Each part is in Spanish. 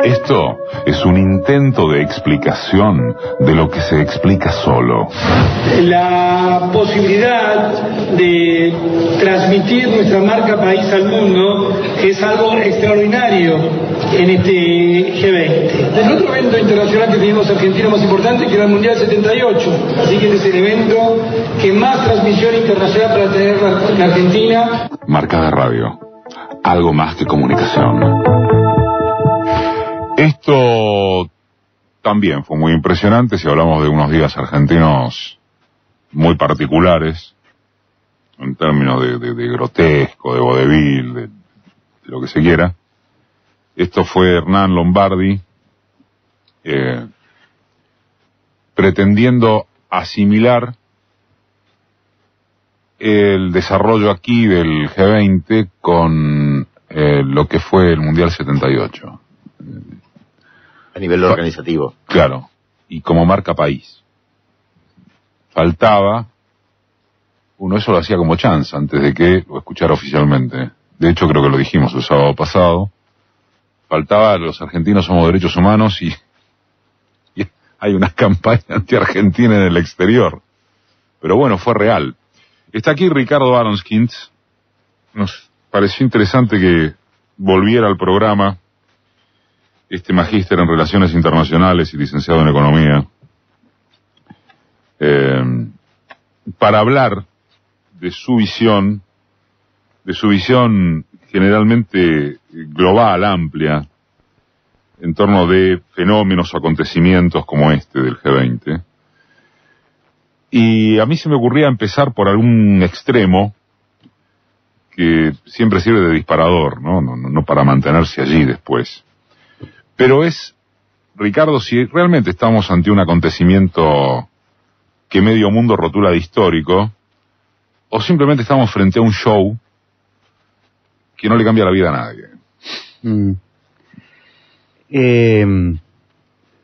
Esto es un intento de explicación de lo que se explica solo. La posibilidad de transmitir nuestra marca país al mundo es algo extraordinario en este G20. El otro evento internacional que tenemos argentino más importante que era el Mundial 78, así que es el evento que más transmisión internacional para tener la Argentina. Marca de radio, algo más que comunicación. Esto también fue muy impresionante si hablamos de unos días argentinos muy particulares, en términos de grotesco, de vodevil, de lo que se quiera. Esto fue Hernán Lombardi pretendiendo asimilar el desarrollo aquí del G20 con lo que fue el Mundial 78. A nivel organizativo. Claro, y como marca país. Faltaba, uno eso lo hacía como chance antes de que lo escuchara oficialmente. De hecho creo que lo dijimos el sábado pasado. Faltaba, los argentinos somos derechos humanos y hay una campaña anti-argentina en el exterior. Pero bueno, fue real. Está aquí Ricardo Aronskint. Nos pareció interesante que volviera al programa este magíster en Relaciones Internacionales y licenciado en Economía, para hablar de su visión generalmente global, amplia, en torno de fenómenos o acontecimientos como este del G20. Y a mí se me ocurría empezar por algún extremo que siempre sirve de disparador, no para mantenerse allí después. Pero es, Ricardo, si realmente estamos ante un acontecimiento que medio mundo rotula de histórico, o simplemente estamos frente a un show que no le cambia la vida a nadie.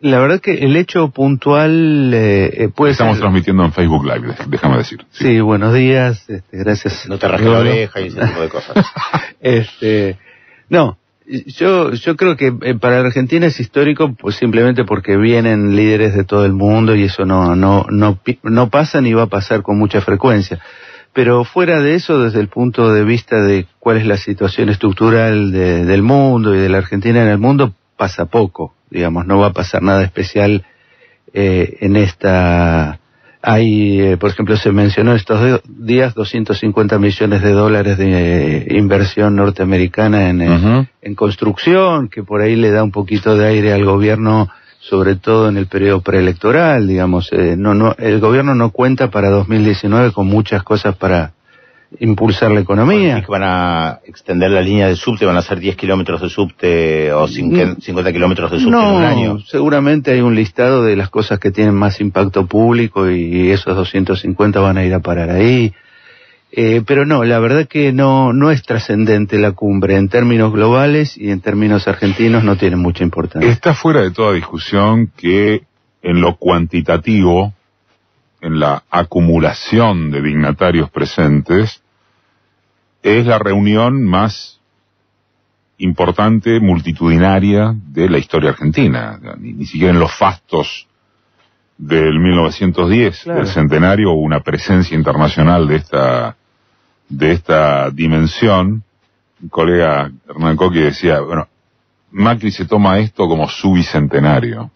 La verdad que el hecho puntual puede Estamos ser... transmitiendo en Facebook Live, déjame decir. Sí, buenos días, gracias. No te rasques la oreja y ese tipo de cosas. No, yo creo que para la Argentina es histórico pues simplemente porque vienen líderes de todo el mundo y eso no pasa ni va a pasar con mucha frecuencia. Pero fuera de eso, desde el punto de vista de cuál es la situación estructural del mundo y de la Argentina en el mundo, pasa poco, digamos, no va a pasar nada especial en esta... Hay, por ejemplo, se mencionó estos días $250 millones de inversión norteamericana en construcción, que por ahí le da un poquito de aire al gobierno, sobre todo en el periodo preelectoral, digamos. El gobierno no cuenta para 2019 con muchas cosas para impulsar la economía. Bueno, que van a extender la línea de subte, van a hacer 10 kilómetros de subte o 50 kilómetros de subte en un año. Seguramente hay un listado de las cosas que tienen más impacto público y esos 250 van a ir a parar ahí. Pero no, la verdad que no es trascendente la cumbre en términos globales y en términos argentinos no tiene mucha importancia. Está fuera de toda discusión que en lo cuantitativo, en la acumulación de dignatarios presentes, es la reunión más importante, multitudinaria de la historia argentina. Ni siquiera en los fastos del 1910, claro, del centenario, hubo una presencia internacional de esta dimensión. Un colega, Hernán Coqui, decía, bueno, Macri se toma esto como su bicentenario.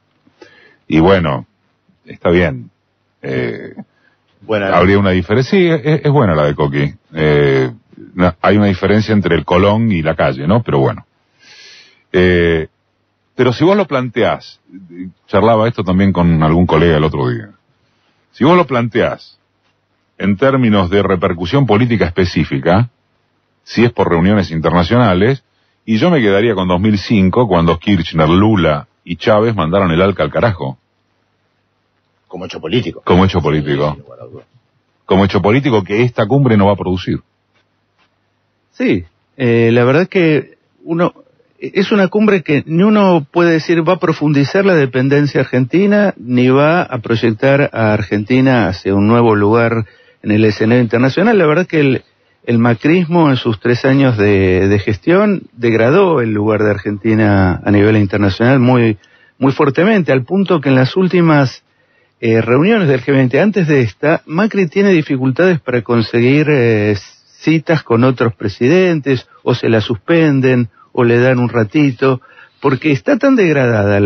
Y bueno, está bien. Habría una diferencia. Sí, es buena la de Coqui. Hay una diferencia entre el Colón y la calle, ¿no? Pero bueno. Pero si vos lo planteás, charlaba esto también con algún colega el otro día, si vos lo planteás en términos de repercusión política específica, si es por reuniones internacionales, y yo me quedaría con 2005, cuando Kirchner, Lula y Chávez mandaron el ALCA al carajo. Como hecho político. Como hecho político. Sí, como hecho político que esta cumbre no va a producir. Sí, la verdad que es una cumbre que ni uno puede decir va a profundizar la dependencia argentina, ni va a proyectar a Argentina hacia un nuevo lugar en el escenario internacional. La verdad que el macrismo en sus 3 años de gestión degradó el lugar de Argentina a nivel internacional muy, muy fuertemente, al punto que en las últimas reuniones del G20, antes de esta, Macri tiene dificultades para conseguir citas con otros presidentes, o se la suspenden, o le dan un ratito, porque está tan degradada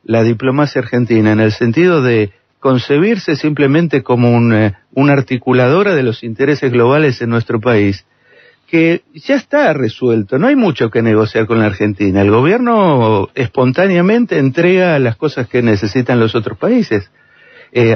la diplomacia argentina en el sentido de concebirse simplemente como una articuladora de los intereses globales en nuestro país, que ya está resuelto, no hay mucho que negociar con la Argentina. El gobierno espontáneamente entrega las cosas que necesitan los otros países.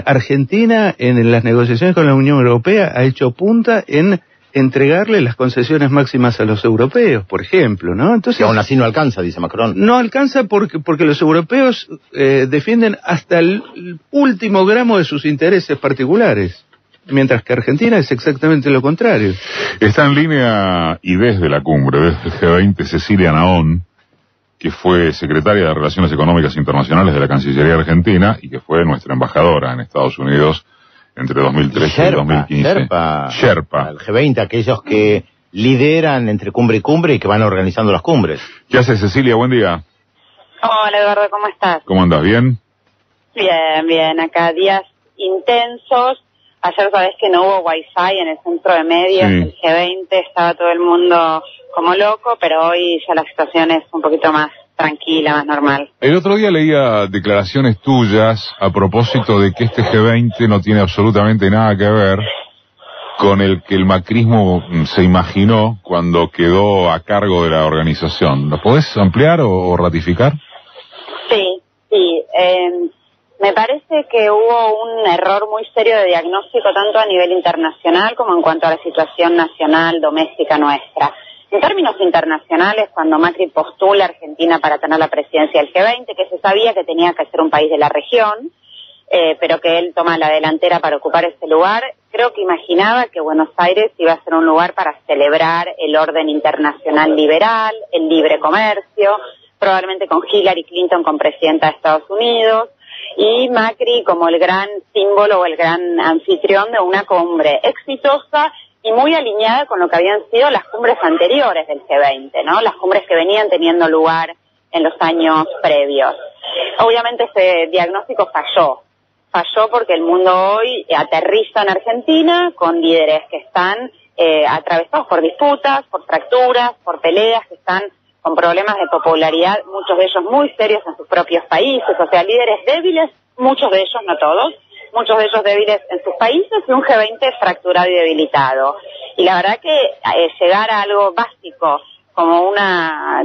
Argentina, en las negociaciones con la Unión Europea, ha hecho punta en entregarle las concesiones máximas a los europeos, por ejemplo, ¿no? Entonces, y aún así no alcanza, dice Macron. No alcanza porque los europeos defienden hasta el último gramo de sus intereses particulares, mientras que Argentina es exactamente lo contrario. Está en línea y desde la cumbre del G20 Cecilia Naón, que fue secretaria de Relaciones Económicas Internacionales de la Cancillería Argentina y que fue nuestra embajadora en Estados Unidos entre 2013 y 2015. Sherpa. El G20, aquellos que lideran entre cumbre y cumbre y que van organizando las cumbres. ¿Qué hace Cecilia? Buen día. Hola Eduardo, ¿cómo estás? ¿Cómo andas? ¿Bien? Bien, bien. Acá días intensos. Ayer sabés que no hubo wifi en el centro de medios del G20, estaba todo el mundo como loco, pero hoy ya la situación es un poquito más tranquila, más normal. El otro día leía declaraciones tuyas a propósito de que este G20 no tiene absolutamente nada que ver con el que el macrismo se imaginó cuando quedó a cargo de la organización. ¿Lo podés ampliar o ratificar? Sí. Me parece que hubo un error muy serio de diagnóstico tanto a nivel internacional como en cuanto a la situación nacional, doméstica nuestra. En términos internacionales, cuando Macri postula a Argentina para tener la presidencia del G20, que se sabía que tenía que ser un país de la región, pero que él toma la delantera para ocupar ese lugar, creo que imaginaba que Buenos Aires iba a ser un lugar para celebrar el orden internacional liberal, el libre comercio, probablemente con Hillary Clinton como presidenta de Estados Unidos, y Macri como el gran símbolo o el gran anfitrión de una cumbre exitosa y muy alineada con lo que habían sido las cumbres anteriores del G20, ¿no? Las cumbres que venían teniendo lugar en los años previos. Obviamente ese diagnóstico falló porque el mundo hoy aterriza en Argentina con líderes que están atravesados por disputas, por fracturas, por peleas, que están con problemas de popularidad, muchos de ellos muy serios en sus propios países, o sea, líderes débiles, muchos de ellos, no todos, muchos de ellos débiles en sus países y un G20 fracturado y debilitado. Y la verdad que llegar a algo básico como una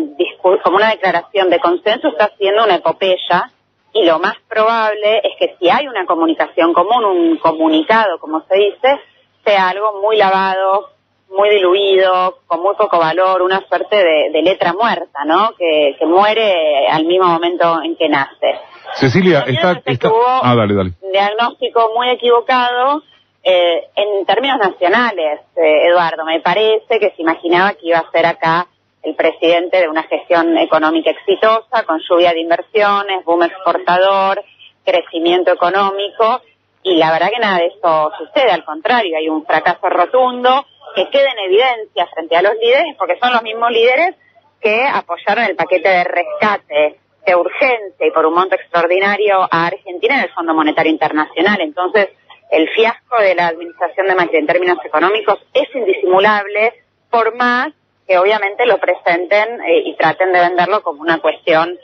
declaración de consenso está siendo una epopeya, y lo más probable es que si hay una comunicación común, un comunicado, como se dice, sea algo muy lavado, muy diluido, con muy poco valor, una suerte de letra muerta, ¿no? Que muere al mismo momento en que nace. Cecilia, dale. Un diagnóstico muy equivocado en términos nacionales, Eduardo. Me parece que se imaginaba que iba a ser acá el presidente de una gestión económica exitosa, con lluvia de inversiones, boom exportador, crecimiento económico, y la verdad que nada de eso sucede, al contrario, hay un fracaso rotundo que queda en evidencia frente a los líderes, porque son los mismos líderes que apoyaron el paquete de rescate de urgencia y por un monto extraordinario a Argentina en el Fondo Monetario Internacional. Entonces, el fiasco de la administración de Macri en términos económicos es indisimulable, por más que obviamente lo presenten y traten de venderlo como una cuestión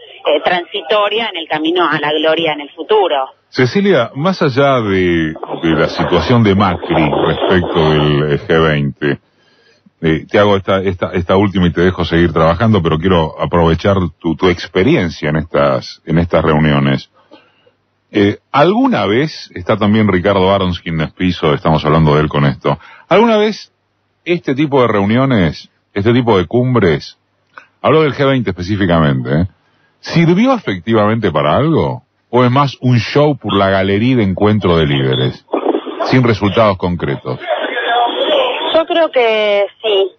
transitoria en el camino a la gloria en el futuro. Cecilia, más allá de la situación de Macri respecto del G20, te hago esta última y te dejo seguir trabajando, pero quiero aprovechar tu experiencia en estas reuniones. ¿Alguna vez, está también Ricardo Aronskin Despiso, estamos hablando de él con esto, alguna vez este tipo de reuniones, este tipo de cumbres, hablo del G20 específicamente, ¿sirvió efectivamente para algo? ¿O es más un show por la galería de encuentro de líderes, sin resultados concretos? Yo creo que sí,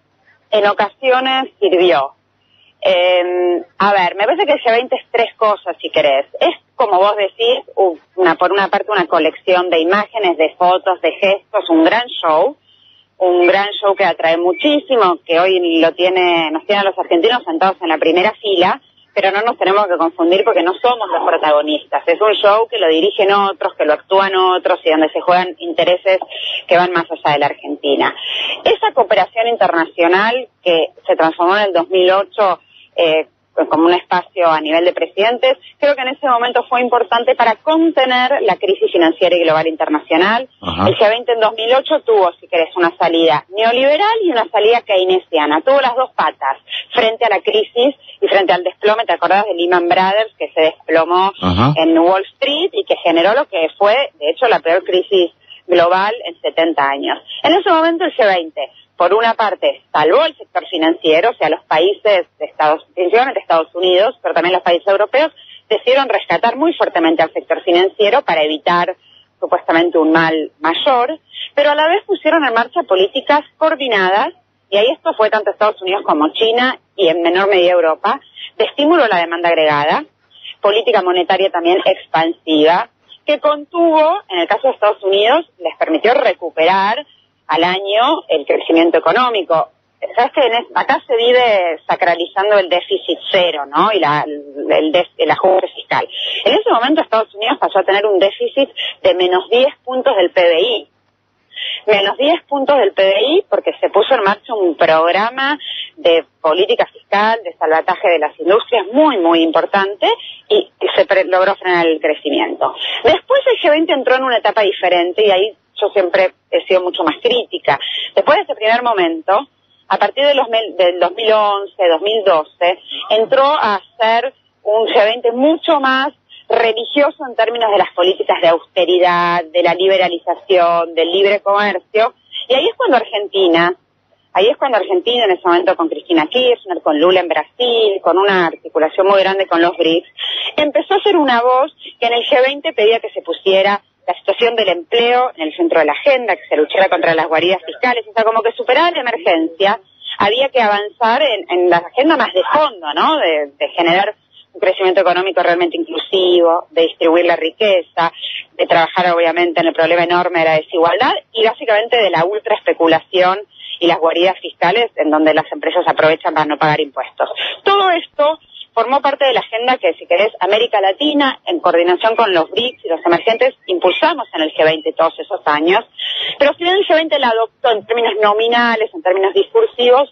en ocasiones sirvió. A ver, me parece que el G20 es 3 cosas, si querés. Es, como vos decís, por una parte una colección de imágenes, de fotos, de gestos, un gran show. un gran show que atrae muchísimo, que hoy nos tiene a los argentinos sentados en la primera fila, pero no nos tenemos que confundir porque no somos los protagonistas. Es un show que lo dirigen otros, que lo actúan otros y donde se juegan intereses que van más allá de la Argentina. Esa cooperación internacional que se transformó en el 2008 como un espacio a nivel de presidentes, creo que en ese momento fue importante para contener la crisis financiera y global internacional. Ajá. El G20 en 2008 tuvo, si querés, una salida neoliberal y una salida keynesiana. Tuvo las dos patas frente a la crisis y frente al desplome. ¿Te acordás de Lehman Brothers, que se desplomó en Wall Street y que generó lo que fue, de hecho, la peor crisis global en 70 años? En ese momento el G20, por una parte, salvó el sector financiero, o sea, los países principalmente Estados Unidos, pero también los países europeos, decidieron rescatar muy fuertemente al sector financiero para evitar supuestamente un mal mayor, pero a la vez pusieron en marcha políticas coordinadas, y ahí esto fue tanto Estados Unidos como China, y en menor medida Europa, de estímulo a la demanda agregada, política monetaria también expansiva, que contuvo, en el caso de Estados Unidos, les permitió recuperar al año el crecimiento económico. Sabes que acá se vive sacralizando el déficit cero, ¿no? Y el ajuste fiscal. En ese momento Estados Unidos pasó a tener un déficit de menos 10 puntos del PBI. Menos 10 puntos del PBI porque se puso en marcha un programa de política fiscal, de salvataje de las industrias muy, muy importante y se logró frenar el crecimiento. Después el G20 entró en una etapa diferente y ahí yo siempre he sido mucho más crítica. Después de ese primer momento, a partir del 2011, 2012, entró a ser un G20 mucho más religioso en términos de las políticas de austeridad, de la liberalización, del libre comercio, y ahí es cuando Argentina, en ese momento con Cristina Kirchner, con Lula en Brasil, con una articulación muy grande con los BRICS, empezó a ser una voz que en el G20 pedía que se pusiera la situación del empleo en el centro de la agenda, que se luchara contra las guaridas fiscales, o sea, como que superada la emergencia, había que avanzar en la agenda más de fondo, ¿no? De generar un crecimiento económico realmente inclusivo, de distribuir la riqueza, de trabajar obviamente en el problema enorme de la desigualdad y básicamente de la ultra especulación y las guaridas fiscales en donde las empresas aprovechan para no pagar impuestos. Todo esto formó parte de la agenda que, si querés, América Latina, en coordinación con los BRICS y los emergentes, impulsamos en el G20 todos esos años. Pero si bien el G20 la adoptó en términos nominales, en términos discursivos,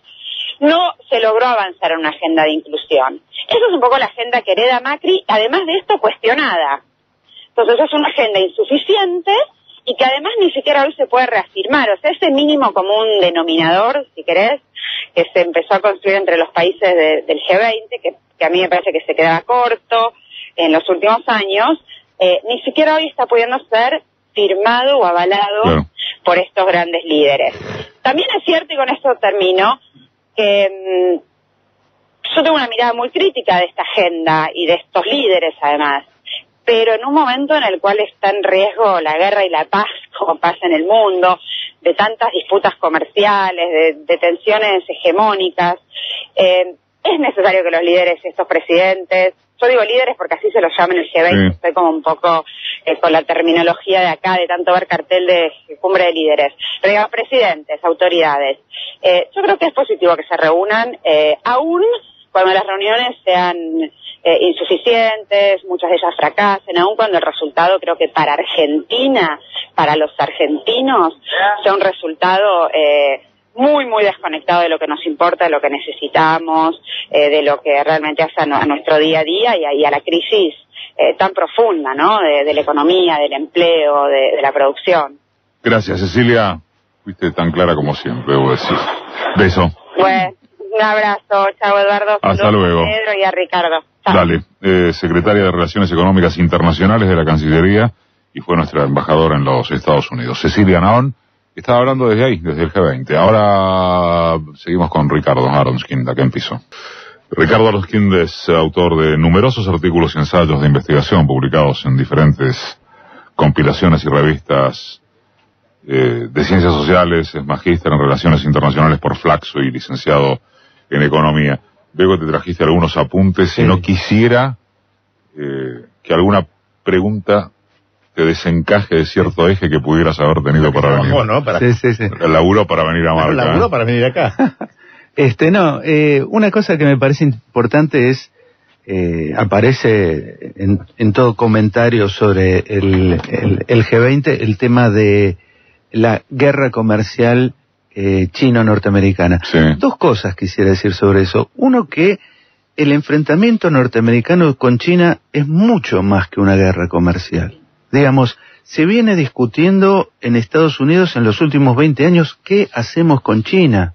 no se logró avanzar en una agenda de inclusión. Esa es un poco la agenda que hereda Macri, además de esto cuestionada. Entonces es una agenda insuficiente y que además ni siquiera hoy se puede reafirmar. O sea, ese mínimo común denominador, si querés, que se empezó a construir entre los países del G20, que a mí me parece que se quedaba corto en los últimos años, ni siquiera hoy está pudiendo ser firmado o avalado por estos grandes líderes. También es cierto, y con esto termino, que yo tengo una mirada muy crítica de esta agenda y de estos líderes además, pero en un momento en el cual está en riesgo la guerra y la paz, como pasa en el mundo, de tantas disputas comerciales, de tensiones hegemónicas, es necesario que los líderes, estos presidentes, yo digo líderes porque así se los llama en el G20, estoy como un poco con la terminología de acá, de tanto ver cartel de cumbre de líderes, pero digamos presidentes, autoridades, yo creo que es positivo que se reúnan, aún cuando las reuniones sean insuficientes, muchas de ellas fracasen, aun cuando el resultado creo que para Argentina, para los argentinos, sea un resultado muy, muy desconectado de lo que nos importa, de lo que necesitamos, de lo que realmente hace a nuestro día a día y a la crisis tan profunda, ¿no? De la economía, del empleo, de la producción. Gracias, Cecilia. Fuiste tan clara como siempre, debo decir. Beso. Bueno, un abrazo. Chao, Eduardo. Hasta luego. A Pedro y a Ricardo. Chao. Dale. Secretaria de Relaciones Económicas Internacionales de la Cancillería y fue nuestra embajadora en los Estados Unidos. Cecilia Naón estaba hablando desde ahí, desde el G20. Ahora seguimos con Ricardo Aronskind, acá en piso. Ricardo Aronskind es autor de numerosos artículos y ensayos de investigación publicados en diferentes compilaciones y revistas de ciencias sociales, es magíster en Relaciones Internacionales por Flaxo y licenciado en Economía. Veo que te trajiste algunos apuntes, si no quisiera que alguna pregunta te desencaje de cierto eje que pudieras haber tenido para venir. ¿No? Sí. El laburo para venir a Marca. El laburo para venir acá. Una cosa que me parece importante es, aparece en todo comentario sobre el G20, el tema de la guerra comercial chino-norteamericana. Sí. Dos cosas quisiera decir sobre eso. Uno, que el enfrentamiento norteamericano con China es mucho más que una guerra comercial. Digamos, se viene discutiendo en Estados Unidos en los últimos 20 años qué hacemos con China.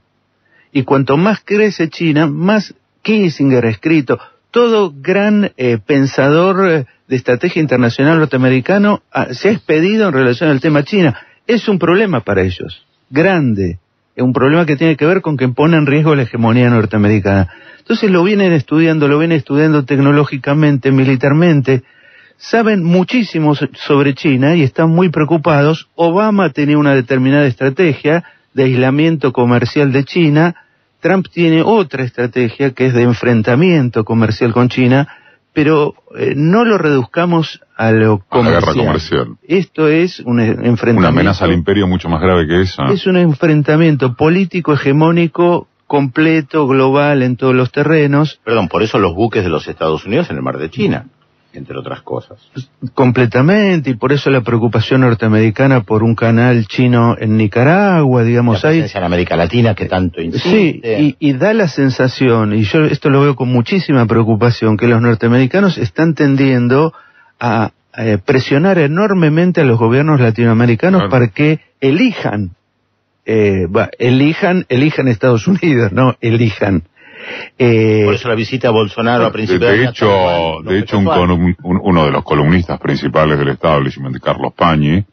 Y cuanto más crece China, más Kissinger ha escrito, todo gran pensador de estrategia internacional norteamericano se ha expedido en relación al tema China. Es un problema para ellos, grande. Es un problema que tiene que ver con que pone en riesgo la hegemonía norteamericana. Entonces lo vienen estudiando tecnológicamente, militarmente. Saben muchísimo sobre China y están muy preocupados. Obama tenía una determinada estrategia de aislamiento comercial de China. Trump tiene otra estrategia que es de enfrentamiento comercial con China, pero no lo reduzcamos a lo comercial. A la guerra comercial. Esto es un enfrentamiento. Una amenaza al imperio mucho más grave que esa. Es un enfrentamiento político hegemónico completo, global, en todos los terrenos. Perdón, por eso los buques de los Estados Unidos en el mar de China, entre otras cosas. Completamente, y por eso la preocupación norteamericana por un canal chino en Nicaragua, digamos, la presencia en América Latina que tanto insiste. Sí, y da la sensación, y yo esto lo veo con muchísima preocupación, que los norteamericanos están tendiendo a presionar enormemente a los gobiernos latinoamericanos para que elijan Estados Unidos, no elijan. Por eso la visita a Bolsonaro a principios de año. De hecho, uno de los columnistas principales del establishment, Carlos Pañi,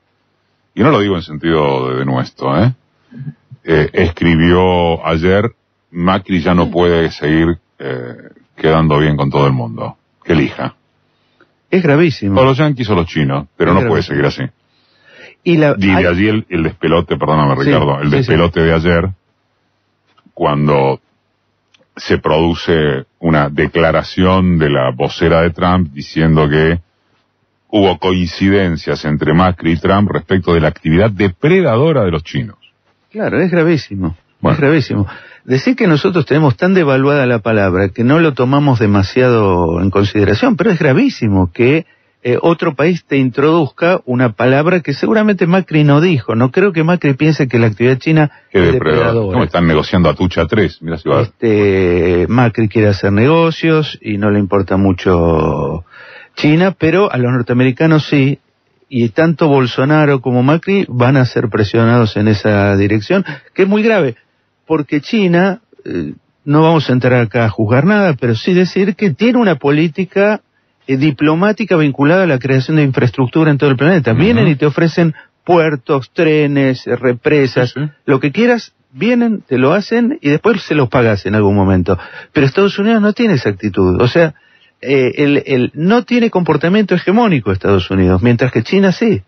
y no lo digo en sentido de denuesto, escribió ayer: Macri ya no puede seguir quedando bien con todo el mundo, que elija. Es gravísimo. O los yanquis o los chinos, pero no puede seguir así. Y de allí el despelote, perdóname Ricardo, el despelote de ayer, cuando se produce una declaración de la vocera de Trump diciendo que hubo coincidencias entre Macri y Trump respecto de la actividad depredadora de los chinos. Claro, es gravísimo. Bueno. Es gravísimo. Decir que nosotros tenemos tan devaluada la palabra que no lo tomamos demasiado en consideración, pero es gravísimo que otro país te introduzca una palabra que seguramente Macri no dijo. No creo que Macri piense que la actividad china es depredadora. No, están negociando Atucha 3. Mira si va. Macri quiere hacer negocios y no le importa mucho China, pero a los norteamericanos sí. Y tanto Bolsonaro como Macri van a ser presionados en esa dirección, que es muy grave, porque China, no vamos a entrar acá a juzgar nada, pero sí decir que tiene una política diplomática vinculada a la creación de infraestructura en todo el planeta. Vienen y te ofrecen puertos, trenes, represas, lo que quieras, vienen, te lo hacen y después se los pagas en algún momento. Pero Estados Unidos no tiene esa actitud, o sea, no tiene comportamiento hegemónico Estados Unidos, mientras que China sí.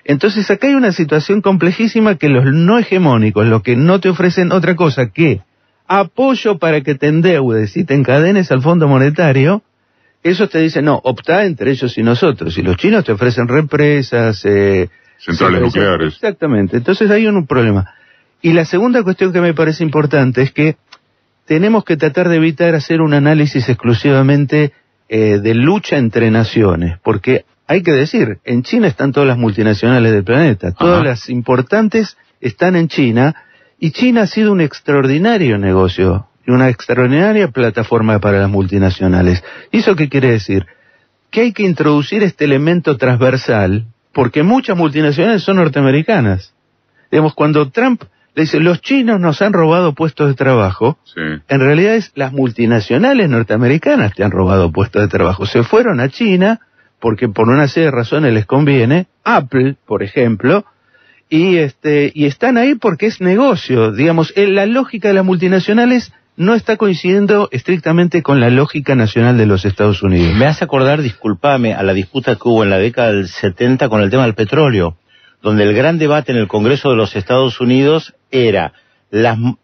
Entonces acá hay una situación complejísima que los no hegemónicos, los que no te ofrecen otra cosa que apoyo para que te endeudes y te encadenes al Fondo Monetario, esos te dicen, no, optá entre ellos y nosotros. Y los chinos te ofrecen represas, centrales nucleares. Exactamente. Entonces hay un problema. Y la segunda cuestión que me parece importante es que tenemos que tratar de evitar hacer un análisis exclusivamente de lucha entre naciones, porque hay que decir, en China están todas las multinacionales del planeta, todas las importantes están en China, y China ha sido un extraordinario negocio, y una extraordinaria plataforma para las multinacionales. ¿Y eso qué quiere decir? Que hay que introducir este elemento transversal, porque muchas multinacionales son norteamericanas. Digamos, cuando Trump le dice, los chinos nos han robado puestos de trabajo, en realidad es las multinacionales norteamericanas que han robado puestos de trabajo. Se fueron a China porque por una serie de razones les conviene, Apple, por ejemplo, y están ahí porque es negocio. Digamos, la lógica de las multinacionales no está coincidiendo estrictamente con la lógica nacional de los Estados Unidos. Me hace acordar, discúlpame, a la disputa que hubo en la década del 70 con el tema del petróleo, donde el gran debate en el Congreso de los Estados Unidos era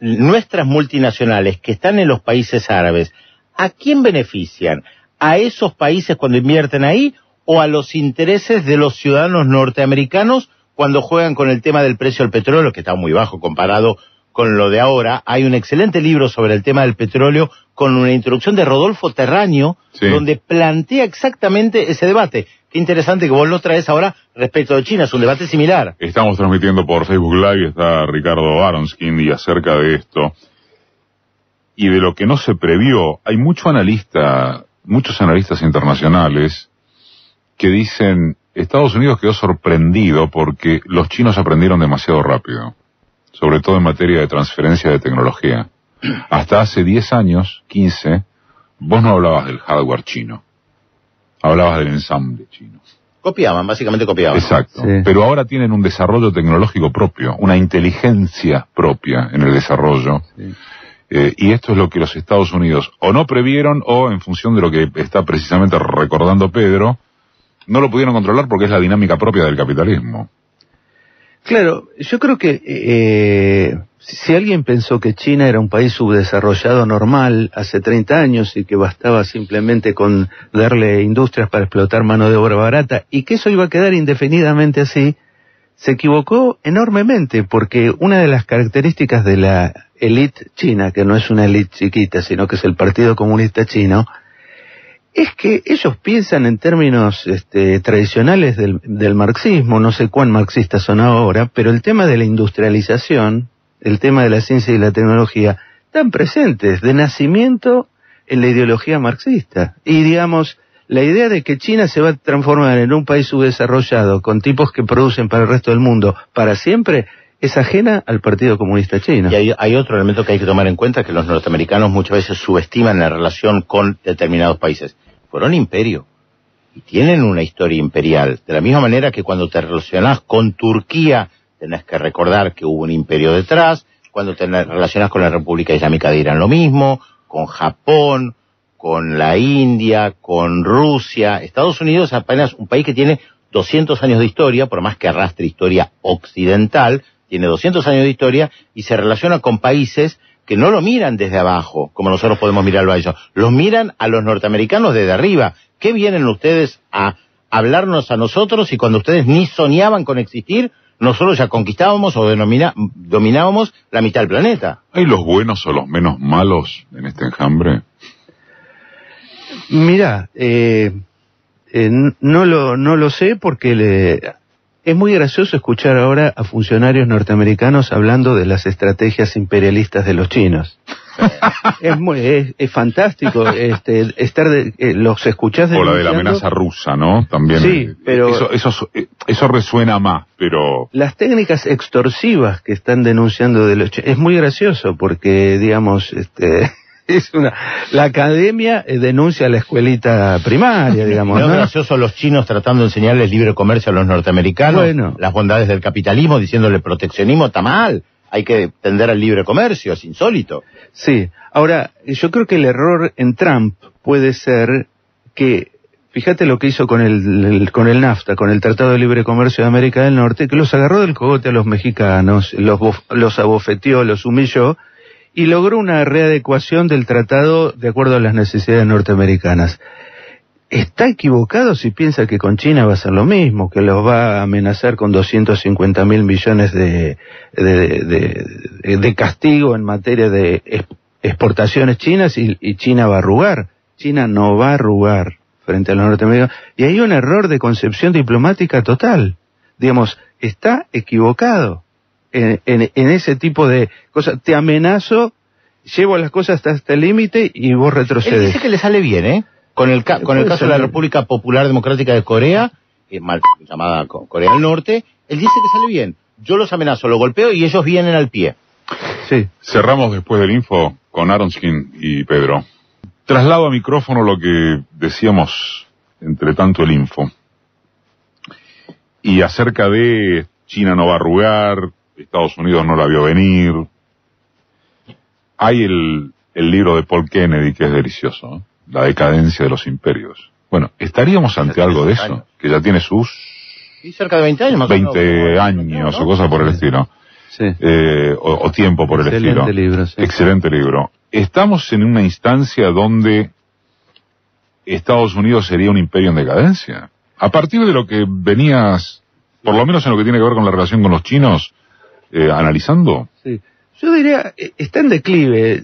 nuestras multinacionales que están en los países árabes, ¿a quién benefician? ¿A esos países cuando invierten ahí o a los intereses de los ciudadanos norteamericanos cuando juegan con el tema del precio del petróleo, que está muy bajo comparado con lo de ahora? Hay un excelente libro sobre el tema del petróleo con una introducción de Rodolfo Terraño, Sí. donde plantea exactamente ese debate. Qué interesante que vos lo traes ahora respecto de China, es un debate similar. Estamos transmitiendo por Facebook Live, está Ricardo Aronskin, y acerca de esto y de lo que no se previó, hay muchos analistas internacionales que dicen Estados Unidos quedó sorprendido porque los chinos aprendieron demasiado rápido, sobre todo en materia de transferencia de tecnología. Hasta hace 10 años, 15, vos no hablabas del hardware chino, hablabas del ensamble chino. Copiaban, básicamente copiaban. Exacto. Sí. Pero ahora tienen un desarrollo tecnológico propio, una inteligencia propia en el desarrollo. Sí. Y esto es lo que los Estados Unidos o no previeron o, en función de lo que está precisamente recordando Pedro, no lo pudieron controlar porque es la dinámica propia del capitalismo. Claro, yo creo que si alguien pensó que China era un país subdesarrollado normal hace 30 años y que bastaba simplemente con darle industrias para explotar mano de obra barata y que eso iba a quedar indefinidamente así, se equivocó enormemente, porque una de las características de la élite china, que no es una élite chiquita, sino que es el Partido Comunista Chino, es que ellos piensan en términos tradicionales del marxismo. No sé cuán marxistas son ahora, pero el tema de la industrialización, el tema de la ciencia y la tecnología, están presentes de nacimiento en la ideología marxista. Y digamos, la idea de que China se va a transformar en un país subdesarrollado con tipos que producen para el resto del mundo para siempre es ajena al Partido Comunista Chino. Y hay otro elemento que hay que tomar en cuenta, que los norteamericanos muchas veces subestiman la relación con determinados países. Fueron imperio y tienen una historia imperial. De la misma manera que cuando te relacionás con Turquía, tenés que recordar que hubo un imperio detrás. Cuando te relacionás con la República Islámica de Irán, lo mismo. Con Japón, con la India, con Rusia. Estados Unidos es apenas un país que tiene 200 años de historia, por más que arrastre historia occidental, tiene 200 años de historia y se relaciona con países que no lo miran desde abajo, como nosotros podemos mirarlo a ellos. Los miran a los norteamericanos desde arriba. ¿Qué vienen ustedes a hablarnos a nosotros y cuando ustedes ni soñaban con existir, nosotros ya conquistábamos o dominábamos la mitad del planeta? ¿Hay los buenos o los menos malos en este enjambre? Mira, no lo sé porque es muy gracioso escuchar ahora a funcionarios norteamericanos hablando de las estrategias imperialistas de los chinos. Es fantástico los escuchás O la de la denunciando. amenaza rusa, ¿no? También. Sí, pero eso resuena más, pero las técnicas extorsivas que están denunciando de los chinos es muy gracioso porque, digamos, la academia denuncia a la escuelita primaria, digamos, ¿No ¿no? es gracioso los chinos tratando de enseñarles libre comercio a los norteamericanos? Bueno. Las bondades del capitalismo, diciéndole proteccionismo está mal. Hay que tender al libre comercio, es insólito. Sí. Ahora, yo creo que el error en Trump puede ser que, fíjate lo que hizo con el NAFTA, con el Tratado de Libre Comercio de América del Norte, que los agarró del cogote a los mexicanos, los abofeteó, los humilló, y logró una readecuación del tratado de acuerdo a las necesidades norteamericanas. Está equivocado si piensa que con China va a ser lo mismo, que los va a amenazar con 250.000 millones de castigo en materia de exportaciones chinas y China va a arrugar. China no va a arrugar frente a los norteamericanos. Y hay un error de concepción diplomática total. Digamos, está equivocado en ese tipo de cosas. Te amenazo, llevo las cosas hasta el límite y vos Él retrocedes. dice que le sale bien, ¿eh? Con el caso de la República Popular Democrática de Corea, mal llamada Corea del Norte, él dice que sale bien. Yo los amenazo, los golpeo y ellos vienen al pie. Sí. cerramos después del info con Aronskin y Pedro. Traslado a micrófono lo que decíamos entre tanto el info. Y acerca de China no va a arrugar, Estados Unidos no la vio venir. Hay el libro de Paul Kennedy que es delicioso, ¿no? La decadencia de los imperios. Bueno, ¿estaríamos ante algo de eso? Que ya tiene sus Y cerca de 20 años más o menos. 20 años o cosas por el estilo. Sí. O tiempo por el estilo. Excelente libro, sí. Excelente libro. Estamos en una instancia donde Estados Unidos sería un imperio en decadencia. A partir de lo que venías, por lo menos en lo que tiene que ver con la relación con los chinos, analizando. Sí. Yo diría, está en declive.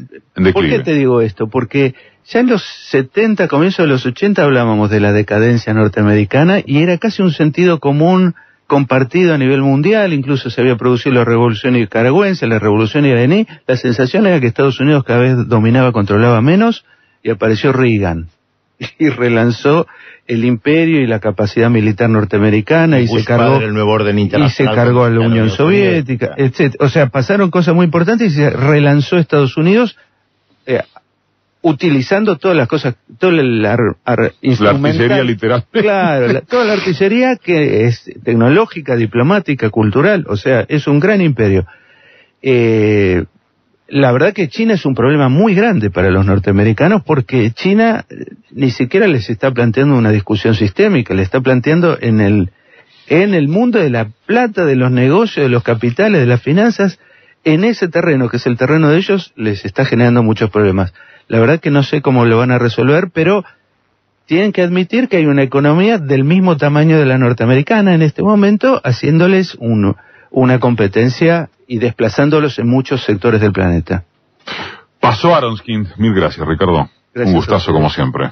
¿Por qué te digo esto? Porque ya en los 70, comienzos de los 80, hablábamos de la decadencia norteamericana y era casi un sentido común compartido a nivel mundial. Incluso se había producido la revolución nicaragüense, la revolución iraní. La sensación era que Estados Unidos cada vez dominaba, controlaba menos, y apareció Reagan y relanzó el imperio y la capacidad militar norteamericana y se cargó el nuevo orden internacional, y se cargó a la Unión Soviética, etc. O sea, pasaron cosas muy importantes y se relanzó Estados Unidos utilizando todas las cosas, toda la artillería literal. Claro, toda la artillería que es tecnológica, diplomática, cultural, o sea, es un gran imperio. La verdad que China es un problema muy grande para los norteamericanos porque China ni siquiera les está planteando una discusión sistémica, le está planteando en el mundo de la plata, de los negocios, de los capitales, de las finanzas, en ese terreno, que es el terreno de ellos, les está generando muchos problemas. La verdad que no sé cómo lo van a resolver, pero tienen que admitir que hay una economía del mismo tamaño de la norteamericana en este momento, haciéndoles una competencia y desplazándolos en muchos sectores del planeta. Pasó Aronskind. Mil gracias, Ricardo. Gracias. Un gustazo como siempre.